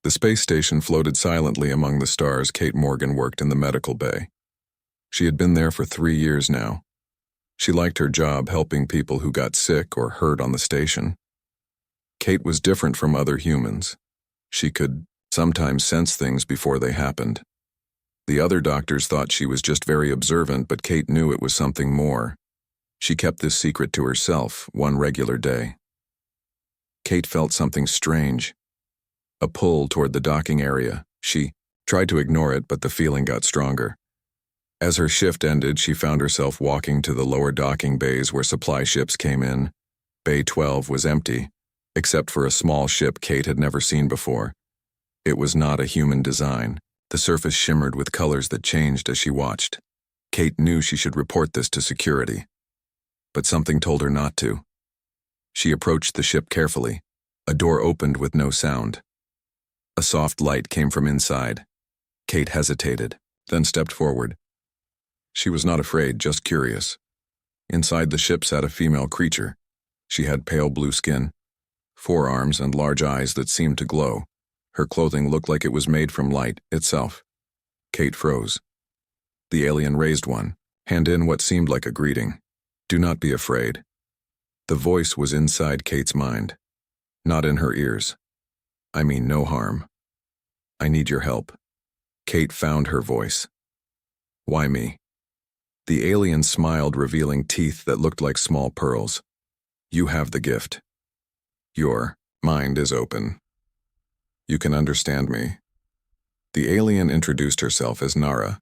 The space station floated silently among the stars. Kate Morgan worked in the medical bay. She had been there for 3 years now. She liked her job helping people who got sick or hurt on the station. Kate was different from other humans. She could sometimes sense things before they happened. The other doctors thought she was just very observant, but Kate knew it was something more. She kept this secret to herself one regular day. Kate felt something strange. A pull toward the docking area. She tried to ignore it, but the feeling got stronger. As her shift ended, she found herself walking to the lower docking bays where supply ships came in. Bay 12 was empty, except for a small ship Kate had never seen before. It was not a human design. The surface shimmered with colors that changed as she watched. Kate knew she should report this to security, but something told her not to. She approached the ship carefully. A door opened with no sound. A soft light came from inside. Kate hesitated, then stepped forward. She was not afraid, just curious. Inside the ship sat a female creature. She had pale blue skin, 4 arms, and large eyes that seemed to glow. Her clothing looked like it was made from light itself. Kate froze. The alien raised one hand in what seemed like a greeting. "Do not be afraid." The voice was inside Kate's mind, not in her ears. "I mean no harm. I need your help." Kate found her voice. "Why me?" The alien smiled, revealing teeth that looked like small pearls. "You have the gift. Your mind is open. You can understand me." The alien introduced herself as Nara.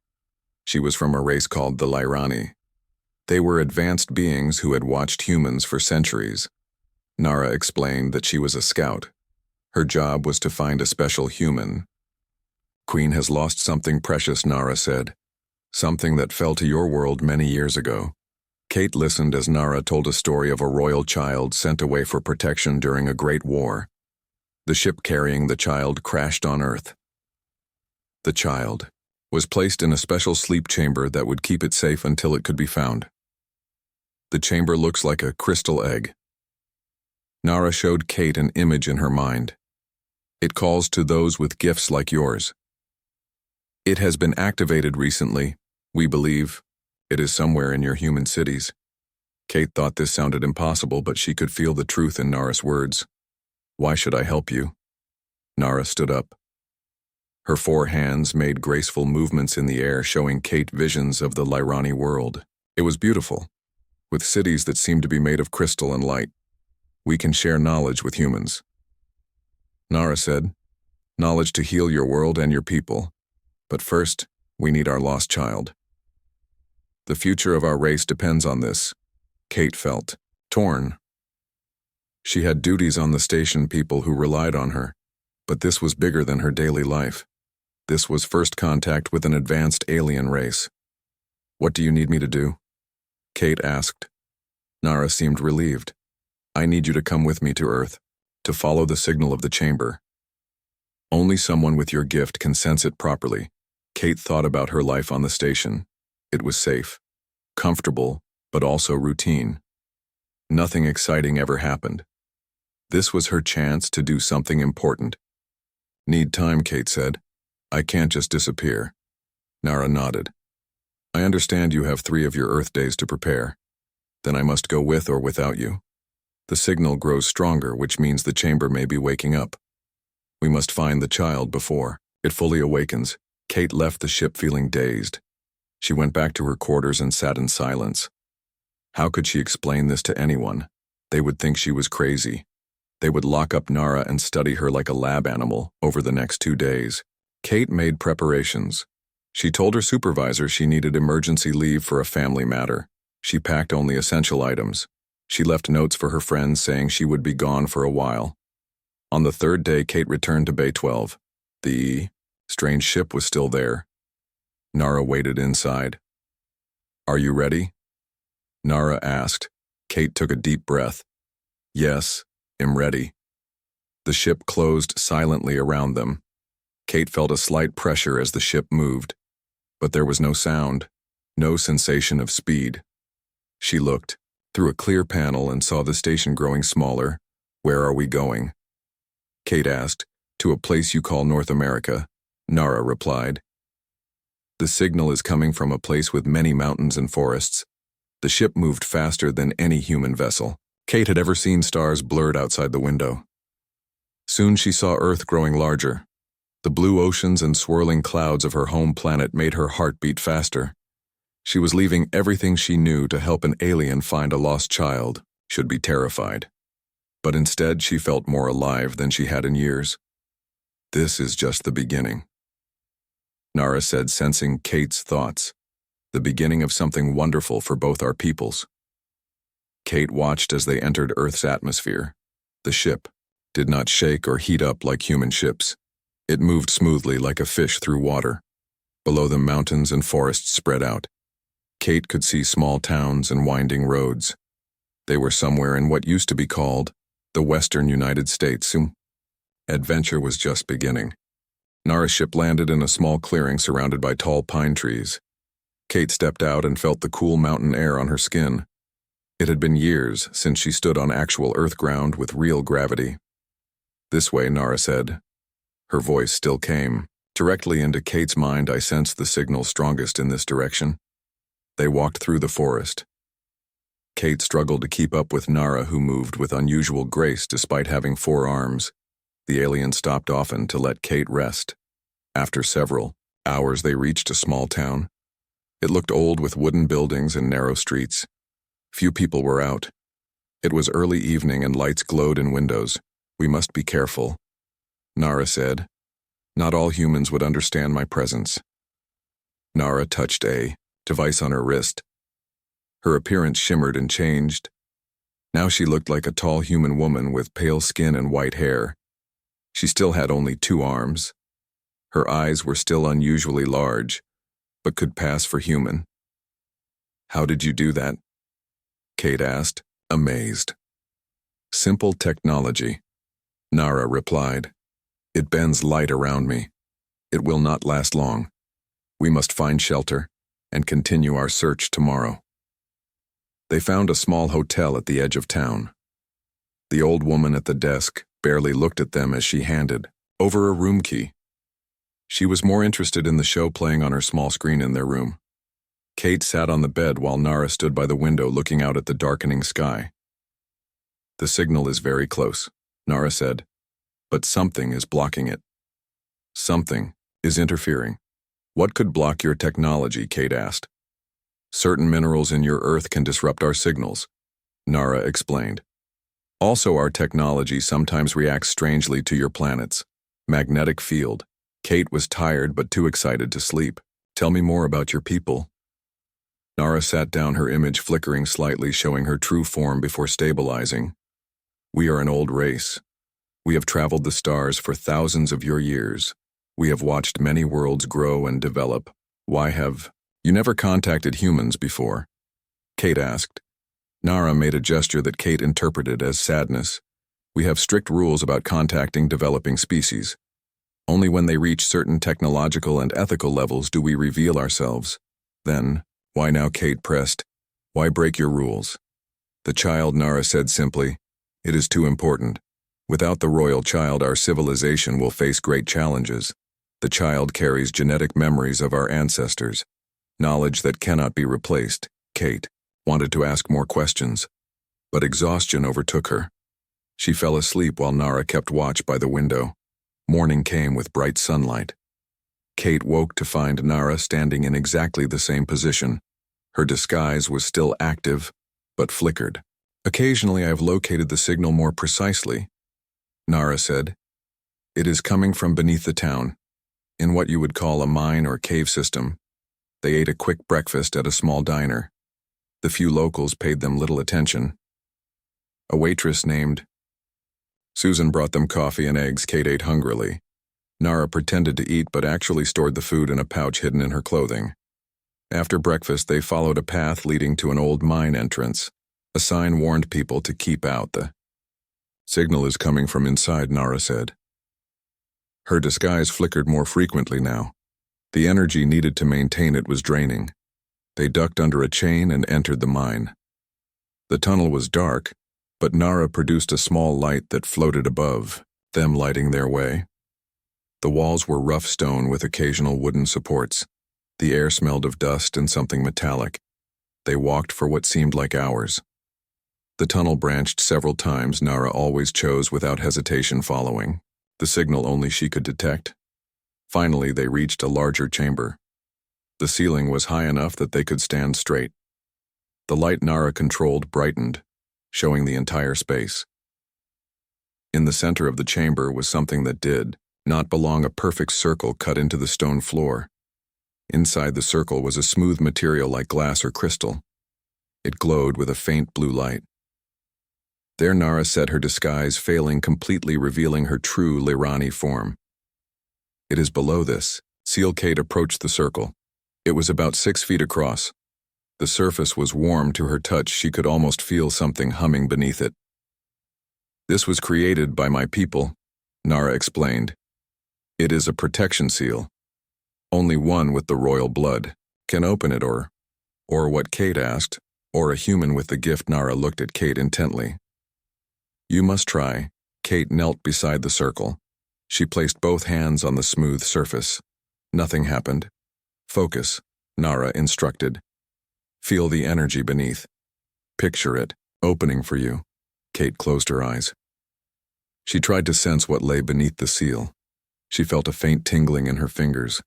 She was from a race called the Lyrani. They were advanced beings who had watched humans for centuries. Nara explained that she was a scout. Her job was to find a special human. "Queen has lost something precious," Nara said. "Something that fell to your world many years ago." Kate listened as Nara told a story of a royal child sent away for protection during a great war. The ship carrying the child crashed on Earth. The child was placed in a special sleep chamber that would keep it safe until it could be found. The chamber looks like a crystal egg. Nara showed Kate an image in her mind. "It calls to those with gifts like yours. It has been activated recently, we believe. It is somewhere in your human cities." Kate thought this sounded impossible, but she could feel the truth in Nara's words. "Why should I help you?" Nara stood up. Her 4 hands made graceful movements in the air, showing Kate visions of the Lyrani world. It was beautiful, with cities that seemed to be made of crystal and light. "We can share knowledge with humans." Nara said, "Knowledge to heal your world and your people. But first, we need our lost child. The future of our race depends on this." Kate felt torn. She had duties on the station, people who relied on her, but this was bigger than her daily life. This was first contact with an advanced alien race. "What do you need me to do?" Kate asked. Nara seemed relieved. "I need you to come with me to Earth, to follow the signal of the chamber. Only someone with your gift can sense it properly." Kate thought about her life on the station. It was safe, comfortable, but also routine. Nothing exciting ever happened. This was her chance to do something important. "Need time," Kate said. "I can't just disappear." Nara nodded. "I understand you have 3 of your Earth days to prepare. Then I must go with or without you. The signal grows stronger, which means the chamber may be waking up. We must find the child before it fully awakens." Kate left the ship feeling dazed. She went back to her quarters and sat in silence. How could she explain this to anyone? They would think she was crazy. They would lock up Nara and study her like a lab animal over the next 2 days. Kate made preparations. She told her supervisor she needed emergency leave for a family matter. She packed only essential items. She left notes for her friends saying she would be gone for a while. On the 3rd day, Kate returned to Bay 12. The strange ship was still there. Nara waited inside. "Are you ready?" Nara asked. Kate took a deep breath. "Yes, I'm ready." The ship closed silently around them. Kate felt a slight pressure as the ship moved, but there was no sound, no sensation of speed. She looked through a clear panel and saw the station growing smaller. "Where are we going?" Kate asked. To a place you call North America, Nara replied. The signal is coming from a place with many mountains and forests. The ship moved faster than any human vessel. Kate had ever seen stars blurred outside the window. Soon she saw Earth growing larger. The blue oceans and swirling clouds of her home planet made her heart beat faster. She was leaving everything she knew to help an alien find a lost child. Should be terrified. But instead she felt more alive than she had in years. This is just the beginning, Nara said, sensing Kate's thoughts. The beginning of something wonderful for both our peoples. Kate watched as they entered Earth's atmosphere. The ship did not shake or heat up like human ships. It moved smoothly like a fish through water. Below them, mountains and forests spread out. Kate could see small towns and winding roads. They were somewhere in what used to be called the Western United States. Adventure was just beginning. Nara's ship landed in a small clearing surrounded by tall pine trees. Kate stepped out and felt the cool mountain air on her skin. It had been years since she stood on actual Earth ground with real gravity. This way, Nara said. Her voice still came. Directly into Kate's mind, I sensed the signal strongest in this direction. They walked through the forest. Kate struggled to keep up with Nara, who moved with unusual grace despite having 4 arms. The alien stopped often to let Kate rest. After several hours, they reached a small town. It looked old with wooden buildings and narrow streets. Few people were out. It was early evening and lights glowed in windows. We must be careful, Nara said. Not all humans would understand my presence. Nara touched a device on her wrist. Her appearance shimmered and changed. Now she looked like a tall human woman with pale skin and white hair. She still had only 2 arms. Her eyes were still unusually large, but could pass for human. How did you do that? Kate asked, amazed. Simple technology, Nara replied. It bends light around me. It will not last long. We must find shelter and continue our search tomorrow. They found a small hotel at the edge of town. The old woman at the desk barely looked at them as she handed over a room key. She was more interested in the show playing on her small screen in their room. Kate sat on the bed while Nara stood by the window looking out at the darkening sky. The signal is very close, Nara said, but something is blocking it. Something is interfering. What could block your technology? Kate asked. Certain minerals in your Earth can disrupt our signals, Nara explained. Also, our technology sometimes reacts strangely to your planet's magnetic field. Kate was tired but too excited to sleep. Tell me more about your people. Nara sat down, her image flickering slightly, showing her true form before stabilizing. We are an old race. We have traveled the stars for thousands of your years. We have watched many worlds grow and develop. Why have you never contacted humans before? Kate asked. Nara made a gesture that Kate interpreted as sadness. We have strict rules about contacting developing species. Only when they reach certain technological and ethical levels do we reveal ourselves. Then, why now? Kate pressed. Why break your rules? The child, Nara said simply. It is too important. Without the royal child, our civilization will face great challenges. The child carries genetic memories of our ancestors, knowledge that cannot be replaced. Kate wanted to ask more questions, but exhaustion overtook her. She fell asleep while Nara kept watch by the window. Morning came with bright sunlight. Kate woke to find Nara standing in exactly the same position. Her disguise was still active, but flickered. Occasionally I have located the signal more precisely, Nara said. It is coming from beneath the town, in what you would call a mine or cave system. They ate a quick breakfast at a small diner. The few locals paid them little attention. A waitress named Susan brought them coffee and eggs. Kate ate hungrily. Nara pretended to eat but actually stored the food in a pouch hidden in her clothing. After breakfast, they followed a path leading to an old mine entrance. A sign warned people to keep out. The signal is coming from inside, Nara said. Her disguise flickered more frequently now. The energy needed to maintain it was draining. They ducked under a chain and entered the mine. The tunnel was dark, but Nara produced a small light that floated above, them lighting their way. The walls were rough stone with occasional wooden supports. The air smelled of dust and something metallic. They walked for what seemed like hours. The tunnel branched several times. Nara always chose without hesitation following, the signal only she could detect. Finally, they reached a larger chamber. The ceiling was high enough that they could stand straight. The light Nara controlled brightened, showing the entire space. In the center of the chamber was something that did not belong, a perfect circle cut into the stone floor. Inside the circle was a smooth material like glass or crystal. It glowed with a faint blue light. There Nara set her disguise, failing completely, revealing her true Lirani form. "It is below this." Kate approached the circle. It was about 6 feet across. The surface was warm to her touch. She could almost feel something humming beneath it. "This was created by my people," Nara explained. "It is a protection seal. Only one with the royal blood can open it, or what Kate asked, or a human with the gift." Nara looked at Kate intently. "You must try." Kate knelt beside the circle. She placed both hands on the smooth surface. Nothing happened. "Focus," Nara instructed. "Feel the energy beneath. Picture it opening for you." Kate closed her eyes. She tried to sense what lay beneath the seal. She felt a faint tingling in her fingers.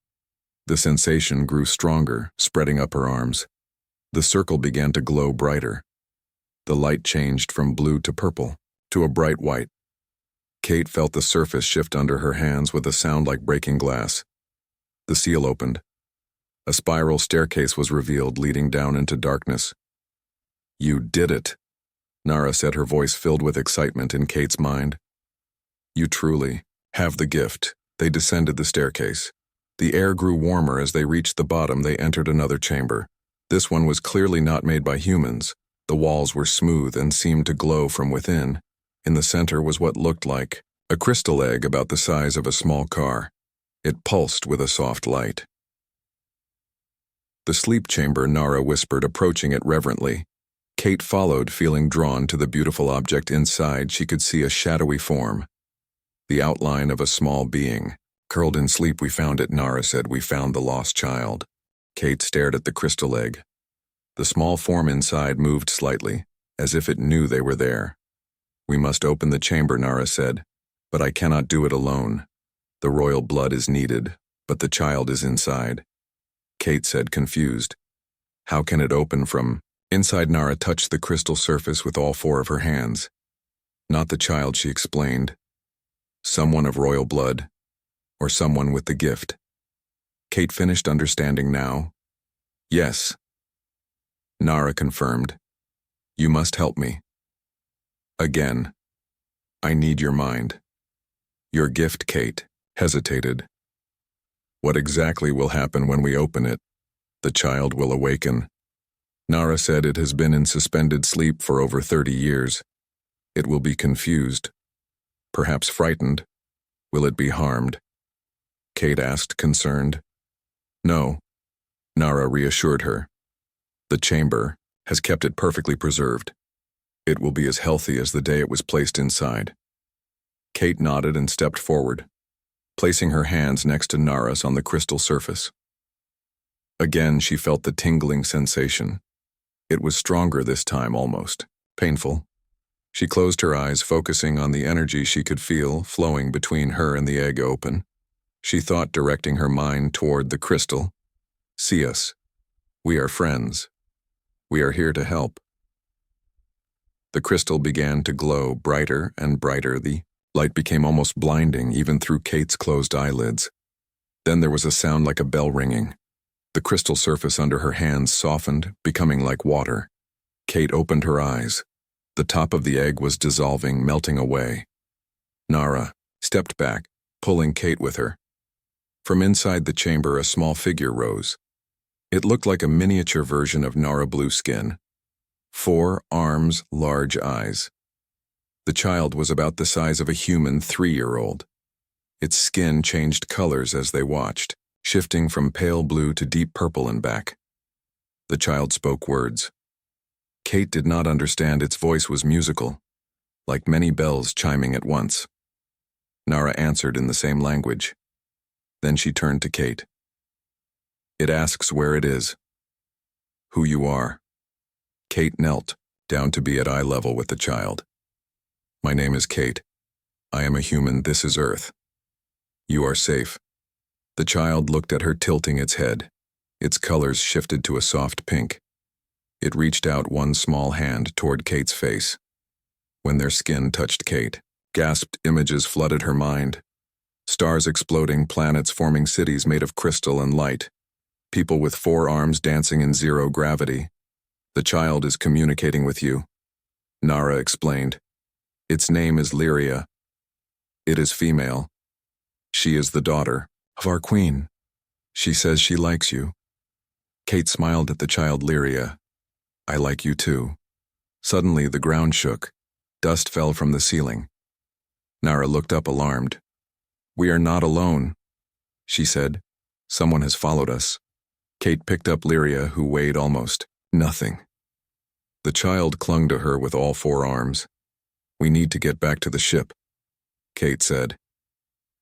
The sensation grew stronger, spreading up her arms. The circle began to glow brighter. The light changed from blue to purple, to a bright white. Kate felt the surface shift under her hands with a sound like breaking glass. The seal opened. A spiral staircase was revealed, leading down into darkness. "You did it," Nara said, her voice filled with excitement in Kate's mind. "You truly have the gift." They descended the staircase. The air grew warmer as they reached the bottom. They entered another chamber. This one was clearly not made by humans. The walls were smooth and seemed to glow from within. In the center was what looked like a crystal egg about the size of a small car. It pulsed with a soft light. "The sleep chamber," Nara whispered, approaching it reverently. Kate followed, feeling drawn to the beautiful object. Inside, she could see a shadowy form, the outline of a small being. "Curled in sleep, we found it," Nara said. "We found the lost child." Kate stared at the crystal egg. The small form inside moved slightly, as if it knew they were there. "We must open the chamber," Nara said. "But I cannot do it alone. The royal blood is needed, but the child is inside." Kate said, confused. "How can it open from inside?" Nara touched the crystal surface with all 4 of her hands. "Not the child," she explained. "Someone of royal blood, or someone with the gift." Kate finished understanding now. "Yes," Nara confirmed. "You must help me. Again. I need your mind." "Your gift," Kate hesitated. "What exactly will happen when we open it?" "The child will awaken." Nara said. "It has been in suspended sleep for over 30 years. It will be confused, perhaps frightened. Will it be harmed?" Kate asked, concerned. "No," Nara reassured her. "The chamber has kept it perfectly preserved. It will be as healthy as the day it was placed inside." Kate nodded and stepped forward, placing her hands next to Nara's on the crystal surface. Again, she felt the tingling sensation. It was stronger this time, almost painful. She closed her eyes, focusing on the energy she could feel flowing between her and the egg open. She thought, directing her mind toward the crystal. "See us. We are friends. We are here to help." The crystal began to glow brighter and brighter. The light became almost blinding, even through Kate's closed eyelids. Then there was a sound like a bell ringing. The crystal surface under her hands softened, becoming like water. Kate opened her eyes. The top of the egg was dissolving, melting away. Nara stepped back, pulling Kate with her. From inside the chamber, a small figure rose. It looked like a miniature version of Nara Blue Skin. 4 arms, large eyes. The child was about the size of a human 3-year-old. Its skin changed colors as they watched, shifting from pale blue to deep purple and back. The child spoke words. Kate did not understand. Its voice was musical, like many bells chiming at once. Nara answered in the same language. Then she turned to Kate. It asks where it is, who you are. Kate knelt down to be at eye level with the child. My name is Kate. I am a human. This is Earth. You are safe. The child looked at her, tilting its head. Its colors shifted to a soft pink. It reached out one small hand toward Kate's face. When their skin touched Kate, gasped images flooded her mind. Stars exploding, planets forming cities made of crystal and light. People with 4 arms dancing in zero gravity. The child is communicating with you. Nara explained. Its name is Lyria. It is female. She is the daughter of our queen. She says she likes you. Kate smiled at the child. Lyria, I like you too. Suddenly the ground shook. Dust fell from the ceiling. Nara looked up, alarmed. We are not alone, she said. Someone has followed us. Kate picked up Lyria, who weighed almost nothing. The child clung to her with all 4 arms. We need to get back to the ship, Kate said.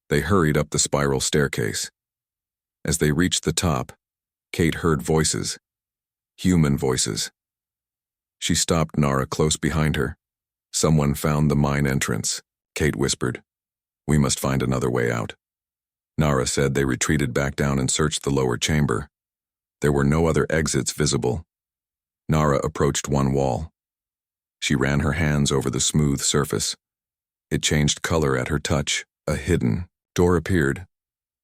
They hurried up the spiral staircase. As they reached the top, Kate heard voices. Human voices. She stopped Nara close behind her. Someone found the mine entrance, Kate whispered. We must find another way out. Nara said. They retreated back down and searched the lower chamber. There were no other exits visible. Nara approached one wall. She ran her hands over the smooth surface. It changed color at her touch. A hidden door appeared.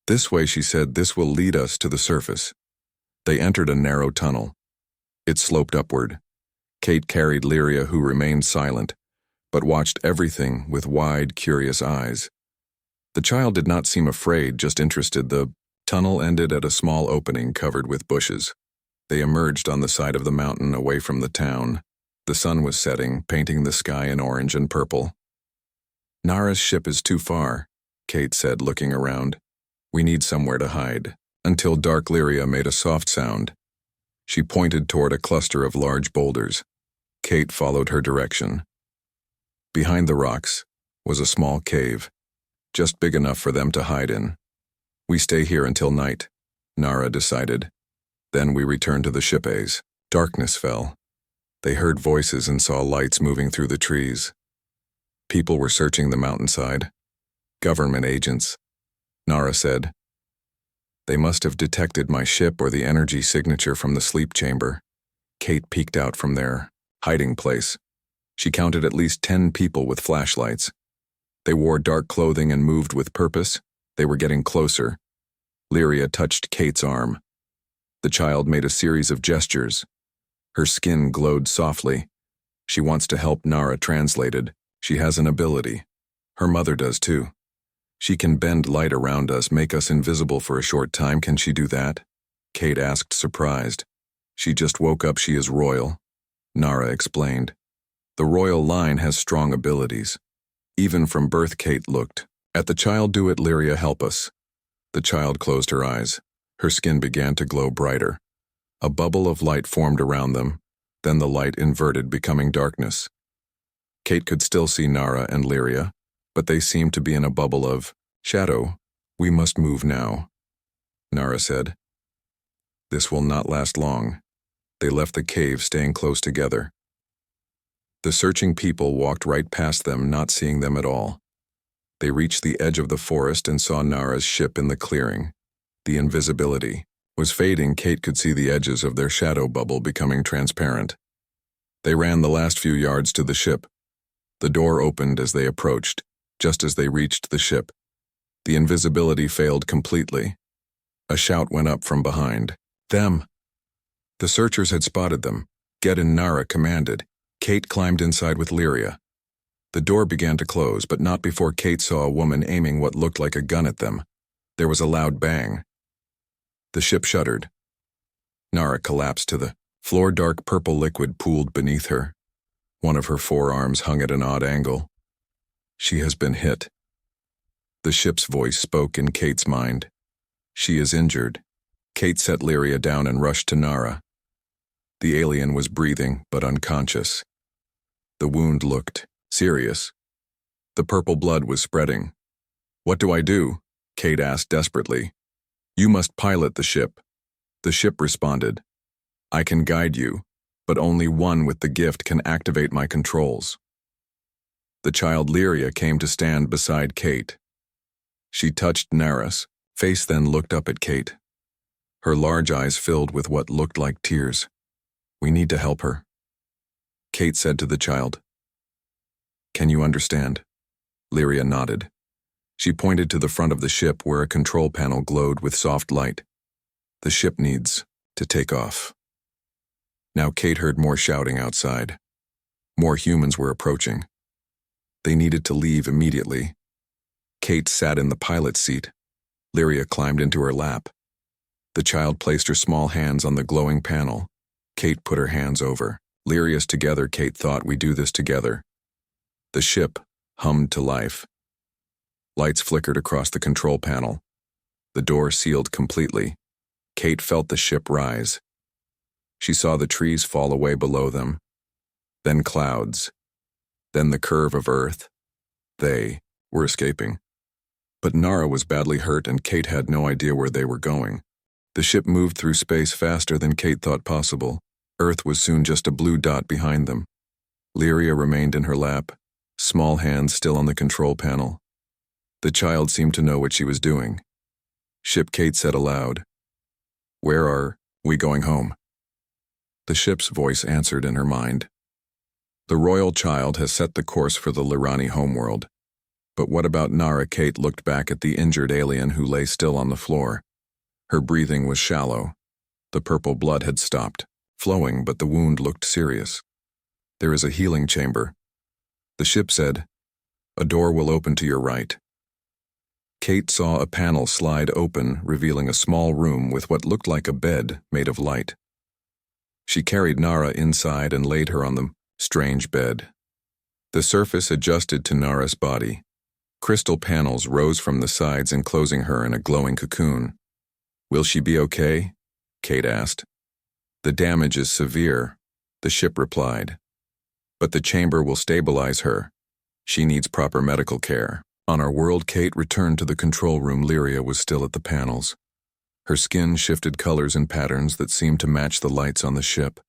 This way, she said. This will lead us to the surface. They entered a narrow tunnel. It sloped upward. Kate carried Lyria, who remained silent, but watched everything with wide, curious eyes. The child did not seem afraid, just interested. The tunnel ended at a small opening covered with bushes. They emerged on the side of the mountain away from the town. The sun was setting, painting the sky in orange and purple. Nara's ship is too far, Kate said, looking around. We need somewhere to hide. Until dark. Lyria made a soft sound. She pointed toward a cluster of large boulders. Kate followed her direction. Behind the rocks was a small cave, just big enough for them to hide in. We stay here until night, Nara decided. Then we return to the ship. Darkness fell. They heard voices and saw lights moving through the trees. People were searching the mountainside. Government agents, Nara said. They must have detected my ship or the energy signature from the sleep chamber. Kate peeked out from their hiding place. She counted at least 10 people with flashlights. They wore dark clothing and moved with purpose. They were getting closer. Lyria touched Kate's arm. The child made a series of gestures. Her skin glowed softly. She wants to help. Nara translated. She has an ability. Her mother does too. She can bend light around us, make us invisible for a short time. Can she do that? Kate asked, surprised. She just woke up. She is royal, Nara explained. The royal line has strong abilities. Even from birth. Kate looked at the child. Do it, Lyria, help us. The child closed her eyes. Her skin began to glow brighter. A bubble of light formed around them. Then the light inverted, becoming darkness. Kate could still see Nara and Lyria, but they seemed to be in a bubble of shadow. We must move now, Nara said. This will not last long. They left the cave, staying close together. The searching people walked right past them, not seeing them at all. They reached the edge of the forest and saw Nara's ship in the clearing. The invisibility was fading. Kate could see the edges of their shadow bubble becoming transparent. They ran the last few yards to the ship. The door opened as they approached. Just as they reached the ship, the invisibility failed completely. A shout went up from behind. Them! The searchers had spotted them. Get in, Nara commanded. Kate climbed inside with Lyria. The door began to close, but not before Kate saw a woman aiming what looked like a gun at them. There was a loud bang. The ship shuddered. Nara collapsed to the floor. Dark purple liquid pooled beneath her. One of her forearms hung at an odd angle. She has been hit. The ship's voice spoke in Kate's mind. She is injured. Kate set Lyria down and rushed to Nara. The alien was breathing, but unconscious. The wound looked serious. The purple blood was spreading. What do I do? Kate asked desperately. You must pilot the ship. The ship responded, I can guide you, but only one with the gift can activate my controls. The child Lyria came to stand beside Kate. She touched Naris, face then looked up at Kate. Her large eyes filled with what looked like tears. We need to help her. Kate said to the child. Can you understand? Lyria nodded. She pointed to the front of the ship where a control panel glowed with soft light. The ship needs to take off. Now Kate heard more shouting outside. More humans were approaching. They needed to leave immediately. Kate sat in the pilot's seat. Lyria climbed into her lap. The child placed her small hands on the glowing panel. Kate put her hands over. Lyria's together, Kate thought, we do this together. The ship hummed to life. Lights flickered across the control panel. The door sealed completely. Kate felt the ship rise. She saw the trees fall away below them. Then clouds. Then the curve of Earth. They were escaping. But Nara was badly hurt and Kate had no idea where they were going. The ship moved through space faster than Kate thought possible. Earth was soon just a blue dot behind them. Lyria remained in her lap, small hands still on the control panel. The child seemed to know what she was doing. Ship, Kate said aloud. Where are we going home? The ship's voice answered in her mind. The royal child has set the course for the Lirani homeworld. But what about Nara? Kate looked back at the injured alien who lay still on the floor. Her breathing was shallow. The purple blood had stopped flowing, but the wound looked serious. There is a healing chamber. The ship said, a door will open to your right. Kate saw a panel slide open, revealing a small room with what looked like a bed made of light. She carried Nara inside and laid her on the strange bed. The surface adjusted to Nara's body. Crystal panels rose from the sides enclosing her in a glowing cocoon. Will she be okay? Kate asked. The damage is severe, the ship replied. But the chamber will stabilize her. She needs proper medical care. On our world, Kate returned to the control room. Lyria was still at the panels. Her skin shifted colors and patterns that seemed to match the lights on the ship.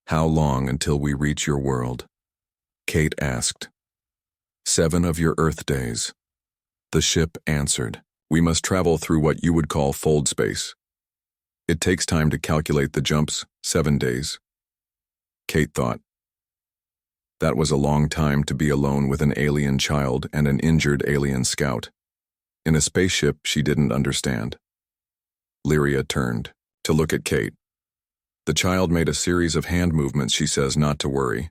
How long until we reach your world? Kate asked. 7 of your Earth days. The ship answered. We must travel through what you would call fold space. It takes time to calculate the jumps, 7 days. Kate thought. That was a long time to be alone with an alien child and an injured alien scout. In a spaceship she didn't understand. Lyria turned to look at Kate. The child made a series of hand movements. She says not to worry.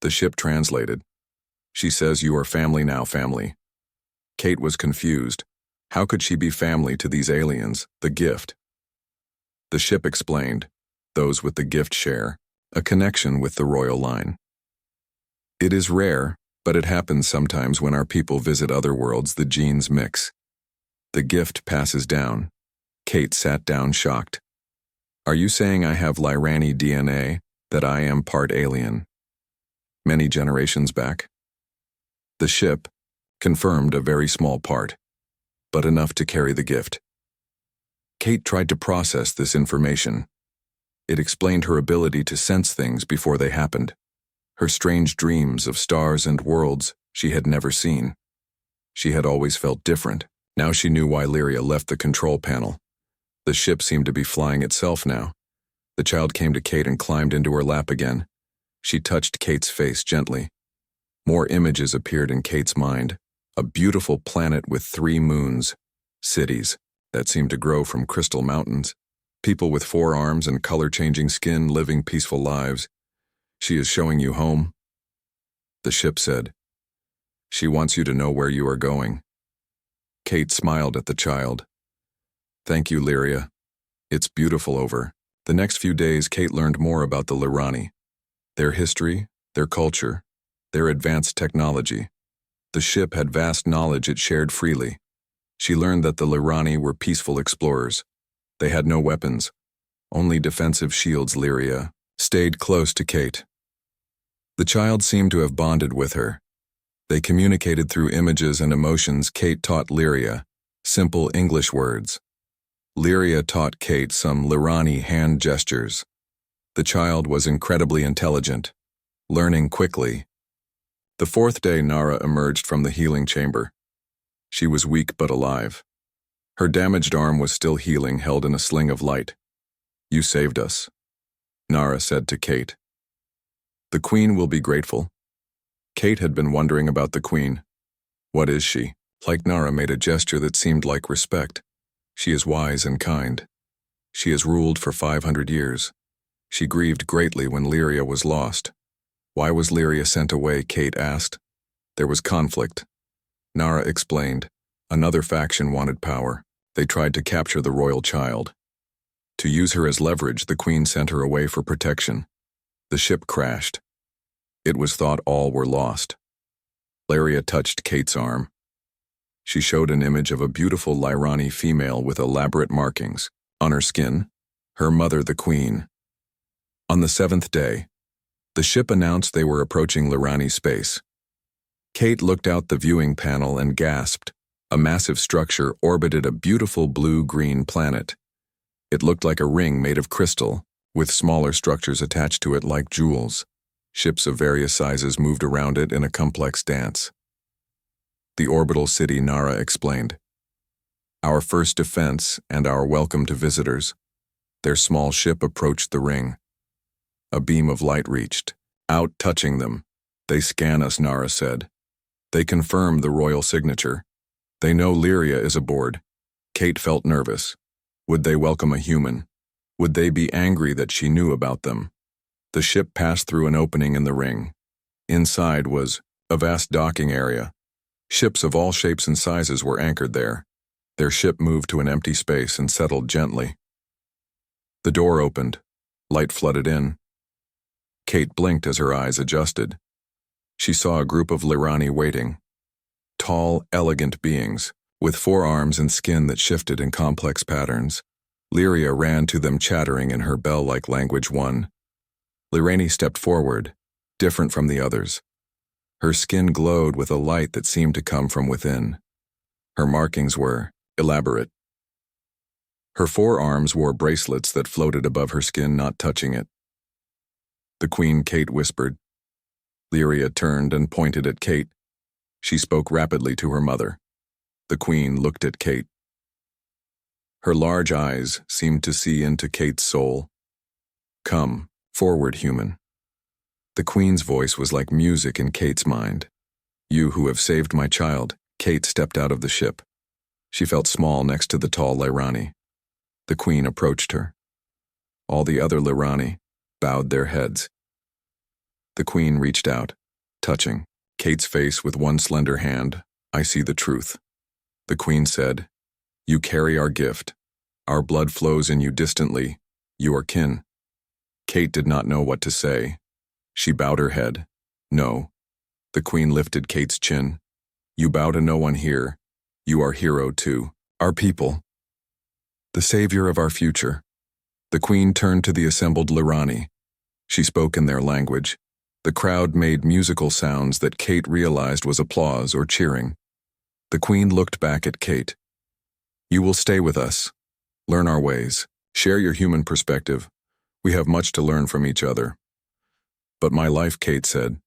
The ship translated. She says you are family now, family. Kate was confused. How could she be family to these aliens, the gift? The ship explained. Those with the gift share a connection with the royal line. It is rare, but it happens sometimes when our people visit other worlds. The genes mix. The gift passes down. Kate sat down shocked. Are you saying I have Lirani DNA, that I am part alien? Many generations back? The ship confirmed a very small part, but enough to carry the gift. Kate tried to process this information. It explained her ability to sense things before they happened. Her strange dreams of stars and worlds she had never seen. She had always felt different. Now she knew why Lyria left the control panel. The ship seemed to be flying itself now. The child came to Kate and climbed into her lap again. She touched Kate's face gently. More images appeared in Kate's mind. A beautiful planet with 3 moons. Cities that seemed to grow from crystal mountains. People with 4 arms and color-changing skin living peaceful lives. She is showing you home. The ship said. She wants you to know where you are going. Kate smiled at the child. Thank you, Lyria. It's beautiful over. The next few days, Kate learned more about the Lirani. Their history, their culture, their advanced technology. The ship had vast knowledge it shared freely. She learned that the Lirani were peaceful explorers. They had no weapons, only defensive shields. Lyria stayed close to Kate. The child seemed to have bonded with her. They communicated through images and emotions. Kate taught Lyria simple English words. Lyria taught Kate some Lirani hand gestures. The child was incredibly intelligent, learning quickly. The fourth day, Nara emerged from the healing chamber. She was weak but alive. Her damaged arm was still healing, held in a sling of light. "You saved us," Nara said to Kate. "The Queen will be grateful." Kate had been wondering about the Queen. What is she? Like Nara made a gesture that seemed like respect. She is wise and kind. She has ruled for 500 years. She grieved greatly when Lyria was lost. Why was Lyria sent away? Kate asked. There was conflict. Nara explained. Another faction wanted power. They tried to capture the royal child. To use her as leverage, the Queen sent her away for protection. The ship crashed. It was thought all were lost. Lyria touched Kate's arm. She showed an image of a beautiful Lirani female with elaborate markings on her skin, her mother the Queen. On the 7th day, the ship announced they were approaching Lirani space. Kate looked out the viewing panel and gasped. A massive structure orbited a beautiful blue-green planet. It looked like a ring made of crystal, with smaller structures attached to it like jewels. Ships of various sizes moved around it in a complex dance. The orbital city, Nara explained. Our first defense and our welcome to visitors. Their small ship approached the ring. A beam of light reached out, touching them. They scan us, Nara said. They confirm the royal signature. They know Lyria is aboard. Kate felt nervous. Would they welcome a human? Would they be angry that she knew about them? The ship passed through an opening in the ring. Inside was a vast docking area. Ships of all shapes and sizes were anchored there. Their ship moved to an empty space and settled gently. The door opened. Light flooded in. Kate blinked as her eyes adjusted. She saw a group of Lirani waiting. Tall, elegant beings, with 4 arms and skin that shifted in complex patterns. Lyria ran to them, chattering in her bell-like language. One Lirani stepped forward, different from the others. Her skin glowed with a light that seemed to come from within. Her markings were elaborate. Her 4 arms wore bracelets that floated above her skin, not touching it. "The Queen," Kate whispered. Lyria turned and pointed at Kate. She spoke rapidly to her mother. The Queen looked at Kate. Her large eyes seemed to see into Kate's soul. "Come, forward, human." The Queen's voice was like music in Kate's mind. "You who have saved my child." Kate stepped out of the ship. She felt small next to the tall Lirani. The Queen approached her. All the other Lirani bowed their heads. The Queen reached out, touching Kate's face with one slender hand. "I see the truth." The Queen said, "You carry our gift. Our blood flows in you distantly. You are kin." Kate did not know what to say. She bowed her head. "No." The Queen lifted Kate's chin. "You bow to no one here. You are hero too. Our people. The savior of our future." The Queen turned to the assembled Lirani. She spoke in their language. The crowd made musical sounds that Kate realized was applause or cheering. The Queen looked back at Kate. "You will stay with us. Learn our ways. Share your human perspective. We have much to learn from each other." "But my life," Kate said.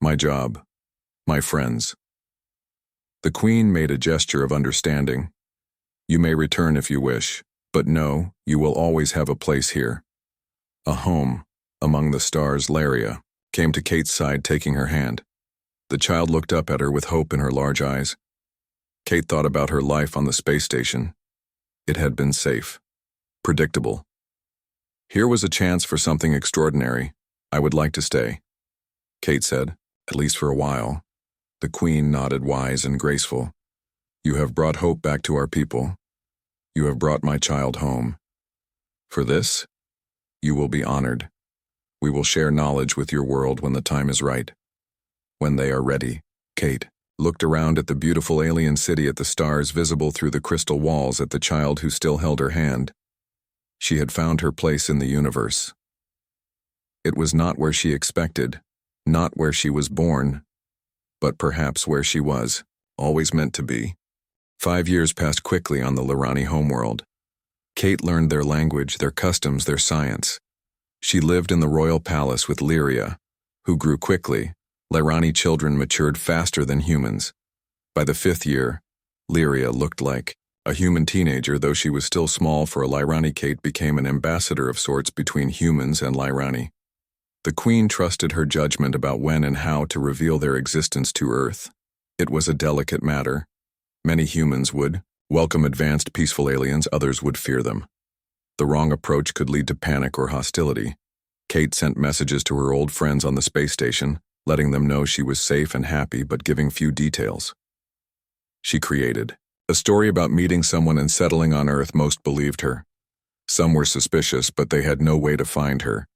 "My job. My friends." The Queen made a gesture of understanding. "You may return if you wish, but know you will always have a place here. A home among the stars." Lyria came to Kate's side, taking her hand. The child looked up at her with hope in her large eyes. Kate thought about her life on the space station. It had been safe, predictable. Here was a chance for something extraordinary. "I would like to stay," Kate said, "at least for a while." The Queen nodded, wise and graceful. "You have brought hope back to our people. You have brought my child home. For this, you will be honored. We will share knowledge with your world when the time is right. When they are ready." Kate looked around at the beautiful alien city, at the stars visible through the crystal walls, at the child who still held her hand. She had found her place in the universe. It was not where she expected, not where she was born, but perhaps where she was always meant to be. 5 years passed quickly on the Lirani homeworld. Kate learned their language, their customs, their science. She lived in the royal palace with Lyria, who grew quickly. Lyrani children matured faster than humans. By the 5th year, Lyria looked like a human teenager, though she was still small for a Lyrani. Kate became an ambassador of sorts between humans and Lyrani. The queen trusted her judgment about when and how to reveal their existence to Earth. It was a delicate matter. Many humans would welcome advanced, peaceful aliens, others would fear them. The wrong approach could lead to panic or hostility. Kate sent messages to her old friends on the space station, letting them know she was safe and happy, but giving few details. She created a story about meeting someone and settling on Earth. Most believed her. Some were suspicious, but they had no way to find her.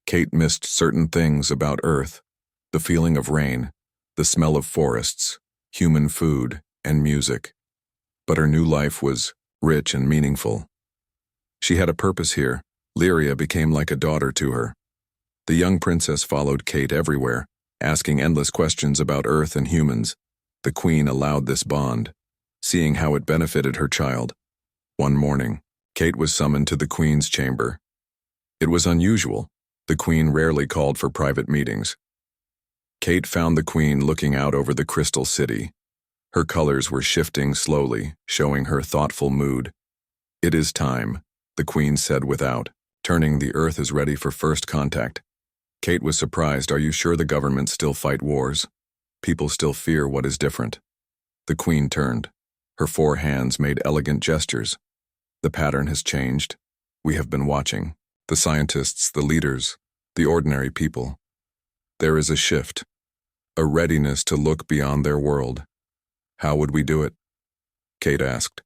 Kate missed certain things about Earth: the feeling of rain, the smell of forests, human food, and music. But her new life was rich and meaningful. She had a purpose here. Lyria became like a daughter to her. The young princess followed Kate everywhere, asking endless questions about Earth and humans. The queen allowed this bond, seeing how it benefited her child. One morning, Kate was summoned to the queen's chamber. It was unusual. The queen rarely called for private meetings. Kate found the queen looking out over the crystal city. Her colors were shifting slowly, showing her thoughtful mood. "It is time," the queen said without turning. "The Earth is ready for first contact." Kate was surprised. "Are you sure the government still fight wars? People still fear what is different?" The queen turned. Her 4 hands made elegant gestures. "The pattern has changed. We have been watching. The scientists, the leaders, the ordinary people. There is a shift, a readiness to look beyond their world." "How would we do it?" Kate asked.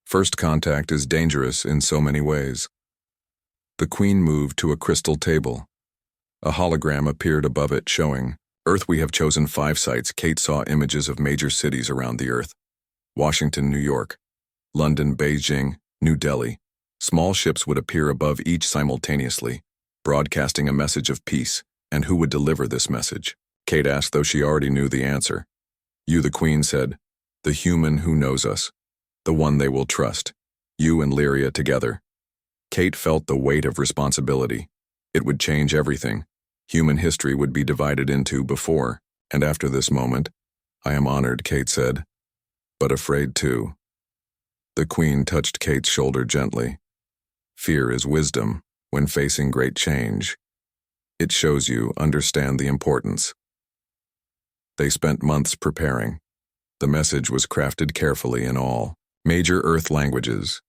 "First contact is dangerous in so many ways." The queen moved to a crystal table. A hologram appeared above it, showing Earth. "We have chosen 5 sites." Kate saw images of major cities around the Earth: Washington, New York, London, Beijing, New Delhi. Small ships would appear above each simultaneously, broadcasting a message of peace. And who would deliver this message? Kate asked, though she already knew the answer. "You," the queen said. "The human who knows us. The one they will trust. You and Lyria together." Kate felt the weight of responsibility. It would change everything. Human history would be divided into before and after this moment. "I am honored," Kate said, "but afraid too." The queen touched Kate's shoulder gently. "Fear is wisdom when facing great change. It shows you understand the importance." They spent months preparing. The message was crafted carefully in all major Earth languages.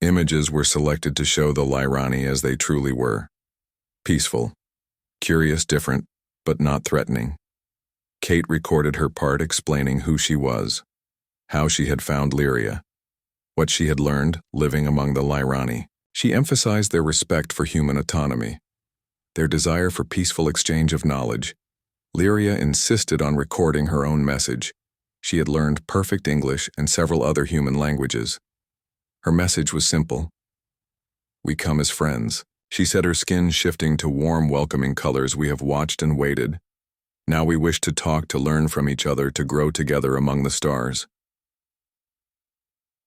Images were selected to show the Lyrani as they truly were: peaceful, curious, different, but not threatening. Kate recorded her part, explaining who she was, how she had found Lyria, what she had learned living among the Lyrani. She emphasized their respect for human autonomy, their desire for peaceful exchange of knowledge. Lyria insisted on recording her own message. She had learned perfect English and several other human languages. Her message was simple: "We come as friends." She said, her skin shifting to warm, welcoming colors. "We have watched and waited. Now we wish to talk, to learn from each other, to grow together among the stars."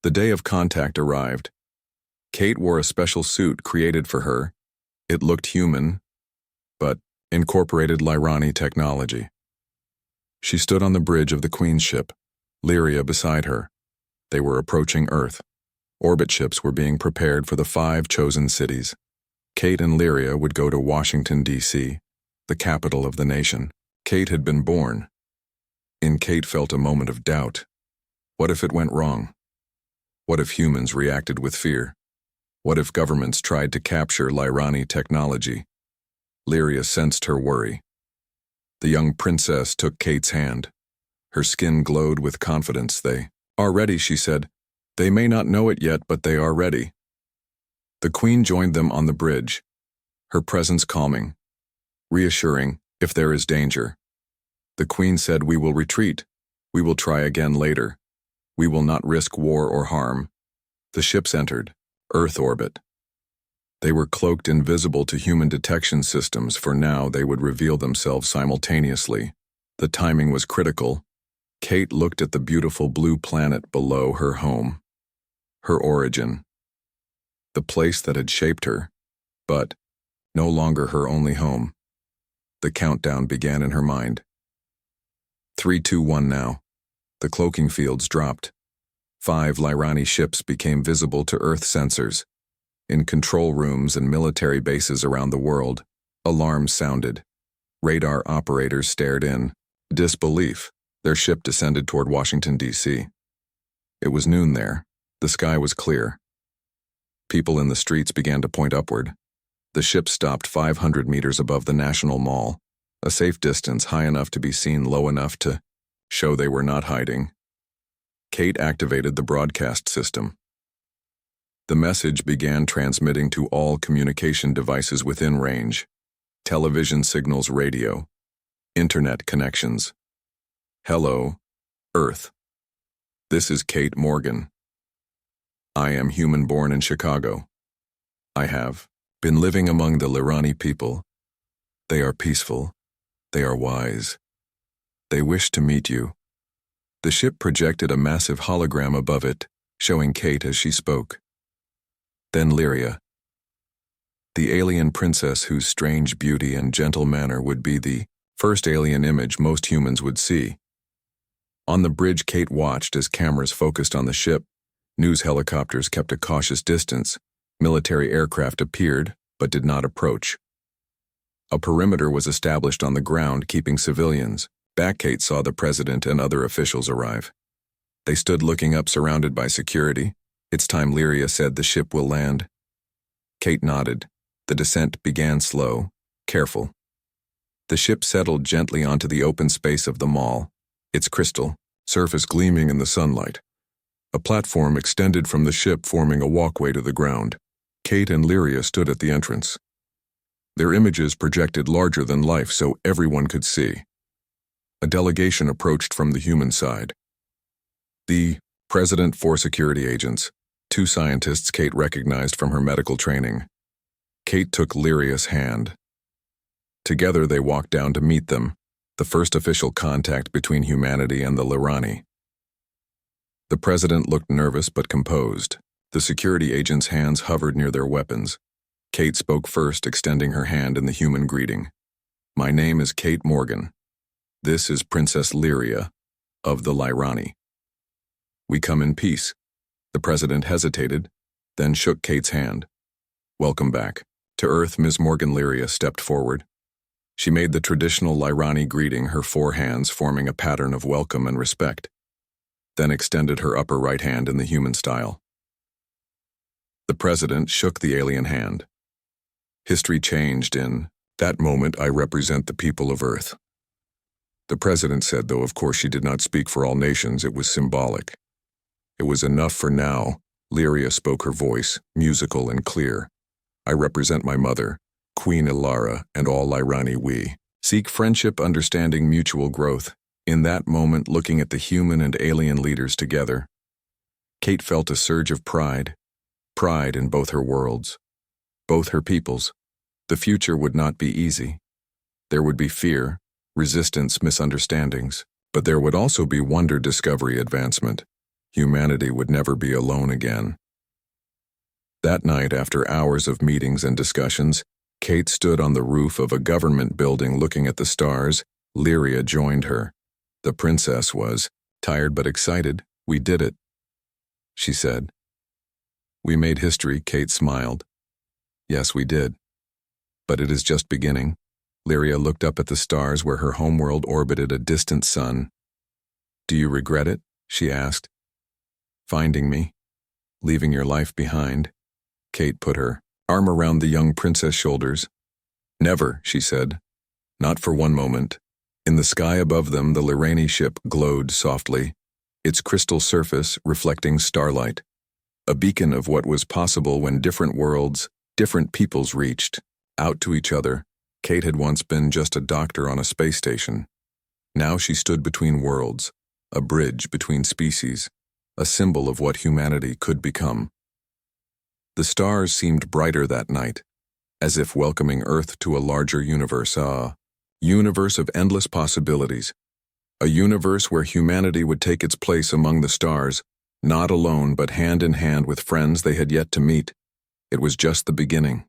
The day of contact arrived. Kate wore a special suit created for her. It looked human, but incorporated Lyrani technology. She stood on the bridge of the Queen's ship, Lyria beside her. They were approaching Earth. Orbit ships were being prepared for the 5 chosen cities. Kate and Lyria would go to Washington, D.C., the capital of the nation. Kate had been born. Kate felt a moment of doubt. What if it went wrong? What if humans reacted with fear? What if governments tried to capture Lyrani technology? Lyria sensed her worry. The young princess took Kate's hand. Her skin glowed with confidence. "They are ready," she said. "They may not know it yet, but they are ready." The queen joined them on the bridge, her presence calming, reassuring if there is danger. The queen said, "We will retreat. We will try again later. We will not risk war or harm." The ships entered Earth orbit. They were cloaked, invisible to human detection systems, for now they would reveal themselves simultaneously. The timing was critical. Kate looked at the beautiful blue planet below her home. Her origin. the place that had shaped her, but no longer her only home. The countdown began in her mind. 3, 2, 1 now. The cloaking fields dropped. 5 Lyrani ships became visible to Earth sensors. In control rooms and military bases around the world, alarms sounded. Radar operators stared in disbelief. Their ship descended toward Washington, D.C. It was noon there. The sky was clear. People in the streets began to point upward. The ship stopped 500 meters above the National Mall, a safe distance high enough to be seen low enough to show they were not hiding. Kate activated the broadcast system. The message began transmitting to all communication devices within range: television signals, radio, internet connections. Hello, Earth. This is Kate Morgan. I am human-born in Chicago. I have been living among the Lyrani people. They are peaceful. They are wise. They wish to meet you. The ship projected a massive hologram above it, showing Kate as she spoke. Then Lyria, the alien princess whose strange beauty and gentle manner would be the first alien image most humans would see. On the bridge, Kate watched as cameras focused on the ship. News helicopters kept a cautious distance. Military aircraft appeared, but did not approach. A perimeter was established on the ground, keeping civilians. Back, Kate saw the president and other officials arrive. They stood looking up, surrounded by security. It's time, Lyria said. The ship will land. Kate nodded. The descent began slow, careful. The ship settled gently onto the open space of the mall, its crystal surface gleaming in the sunlight. A platform extended from the ship, forming a walkway to the ground. Kate and Lyria stood at the entrance. Their images projected larger than life so everyone could see. A delegation approached from the human side. The president, 4 security agents, 2 scientists Kate recognized from her medical training. Kate took Lyria's hand. Together they walked down to meet them, the first official contact between humanity and the Lyrani. The president looked nervous but composed. The security agents' hands hovered near their weapons. Kate spoke first, extending her hand in the human greeting. My name is Kate Morgan. This is Princess Lyria of the Lyrani. We come in peace. The president hesitated, then shook Kate's hand. Welcome back. To Earth, Ms. Morgan. Lyria stepped forward. She made the traditional Lyrani greeting, her 4 hands forming a pattern of welcome and respect, then extended her upper right hand in the human style. The president shook the alien hand. History changed in that moment. I represent the people of Earth. The president said, though of course she did not speak for all nations, it was symbolic. It was enough for now. Lyria spoke, her voice musical and clear. I represent my mother, Queen Ilara, and all Lyrani. We seek friendship, understanding, mutual growth. In that moment, looking at the human and alien leaders together, Kate felt a surge of pride in both her worlds, both her peoples. The future would not be easy. There would be fear, resistance, misunderstandings, but there would also be wonder, discovery, advancement. Humanity would never be alone again. That night, after hours of meetings and discussions, Kate stood on the roof of a government building looking at the stars. Lyria joined her. The princess was tired but excited. We did it, she said. We made history, Kate smiled. Yes, we did. But it is just beginning. Lyria looked up at the stars where her homeworld orbited a distant sun. Do you regret it? She asked. Finding me? Leaving your life behind? Kate put her arm around the young princess' shoulders. Never, she said. Not for one moment. In the sky above them, the Lyrani ship glowed softly, its crystal surface reflecting starlight, a beacon of what was possible when different worlds, different peoples reached out to each other. Kate had once been just a doctor on a space station. Now she stood between worlds, a bridge between species, a symbol of what humanity could become. The stars seemed brighter that night, as if welcoming Earth to a larger universe, a universe of endless possibilities, a universe where humanity would take its place among the stars, not alone but hand in hand with friends they had yet to meet. It was just the beginning.